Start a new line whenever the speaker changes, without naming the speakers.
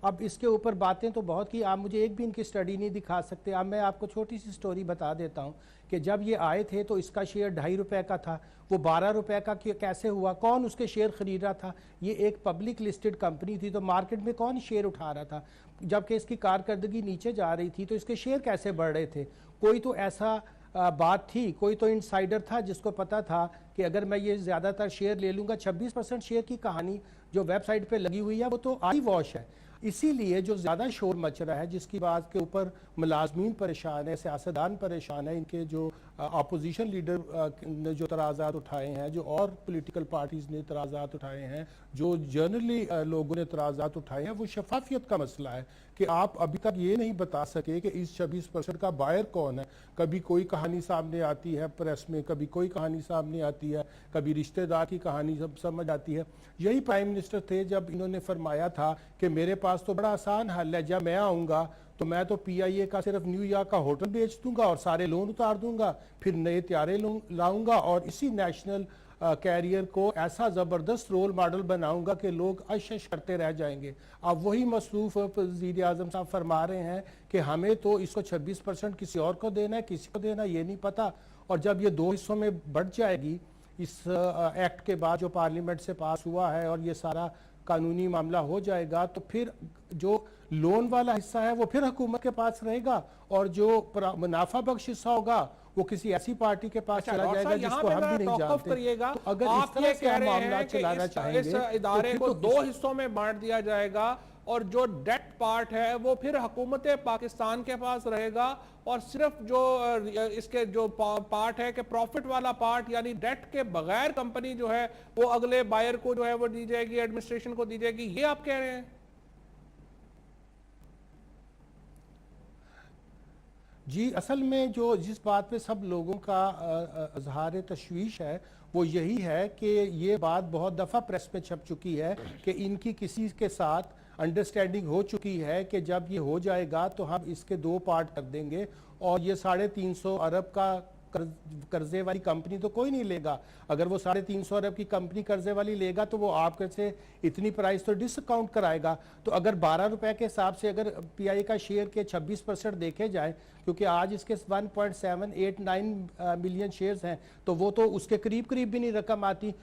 अब इसके ऊपर बातें तो बहुत की, आप मुझे एक भी इनकी स्टडी नहीं दिखा सकते। अब मैं आपको छोटी सी स्टोरी बता देता हूँ कि जब ये आए थे तो इसका शेयर ₹2.5 का था, वो ₹12 का कैसे हुआ, कौन उसके शेयर खरीद रहा था? ये एक पब्लिक लिस्टेड कंपनी थी, तो मार्केट में कौन शेयर उठा रहा था? जबकि इसकी कारकर्दगी नीचे जा रही थी तो इसके शेयर कैसे बढ़ रहे थे? कोई तो ऐसा बात थी, कोई तो इनसाइडर था जिसको पता था कि अगर मैं ये ज़्यादातर शेयर ले लूँगा। 26% शेयर की कहानी जो वेबसाइट पे लगी हुई है वो तो आई वॉश है। इसीलिए जो ज़्यादा शोर मच रहा है, जिसकी बात के ऊपर मुलाजमीन परेशान है, सियासतदान परेशान है, इनके जो अपोजिशन लीडर ने जो तराज़ात उठाए हैं, जो और पोलिटिकल पार्टीज़ ने तराज़ात उठाए हैं, जो जनरली लोगों ने तराज़ात उठाए हैं, वो शफाफियत का मसला है कि आप अभी तक ये नहीं बता सके कि इस 26% का बायर कौन है। कभी कोई कहानी सामने आती है प्रेस में, कभी कोई कहानी सामने आती है, कभी रिश्तेदार की कहानी सब समझ आती है। यही प्राइम मिनिस्टर थे जब इन्होंने फरमाया था कि मेरे पास तो बड़ा आसान हल है, जब मैं आऊँगा तो मैं तो PIA का सिर्फ न्यूयॉर्क का होटल बेच दूंगा और सारे लोन उतार दूंगा, फिर नए त्यारे लाऊंगा और इसी नेशनल कैरियर को ऐसा ज़बरदस्त रोल मॉडल बनाऊंगा कि लोग अश करते रह जाएंगे। अब वही मसरूफ़ वज़ीर आज़म साहब फरमा रहे हैं कि हमें तो इसको 26% किसी और को देना है, किसी को देना ये नहीं पता। और जब ये 2 हिस्सों में बढ़ जाएगी इस एक्ट के बाद जो पार्लियामेंट से पास हुआ है और ये सारा कानूनी मामला हो जाएगा, तो फिर जो लोन वाला हिस्सा है वो फिर हुकूमत के पास रहेगा और जो मुनाफा बख्श हिस्सा होगा वो किसी ऐसी पार्टी के पास चला जाएगा जिसको हम भी नहीं जानते।
तो
अगर
आप
इस तरह
ये
से
कह रहे
मामला
हैं कि
चलाना चाहेंगे
इस इदारे
तो
को 2 हिस्सों में बांट दिया जाएगा और जो डेट पार्ट है वो फिर हुकूमत पाकिस्तान के पास रहेगा और सिर्फ जो इसके जो पार्ट है कि प्रॉफिट वाला पार्ट यानी डेट के बगैर कंपनी जो है वो अगले बायर को जो है वो दी जाएगी, एडमिनिस्ट्रेशन को दी जाएगी, ये आप कह रहे हैं?
जी, असल में जो जिस बात पे सब लोगों का इज़हार तशवीश है वो यही है कि ये बात बहुत दफ़ा प्रेस में छप चुकी है कि इनकी किसी के साथ अंडरस्टैंडिंग हो चुकी है कि जब ये हो जाएगा तो हम इसके 2 पार्ट कर देंगे और ये 350 अरब का कर्जे वाली कंपनी तो कोई नहीं लेगा। अगर वो 350 अरब की कंपनी कर्जे वाली लेगा तो वो आपके से इतनी प्राइस तो डिस्काउंट कराएगा। तो अगर ₹12 के हिसाब से अगर PIA का शेयर के 26% देखे जाए, क्योंकि आज इसके 1.789 मिलियन शेयर्स हैं, तो वो तो उसके करीब करीब भी नहीं रकम आती।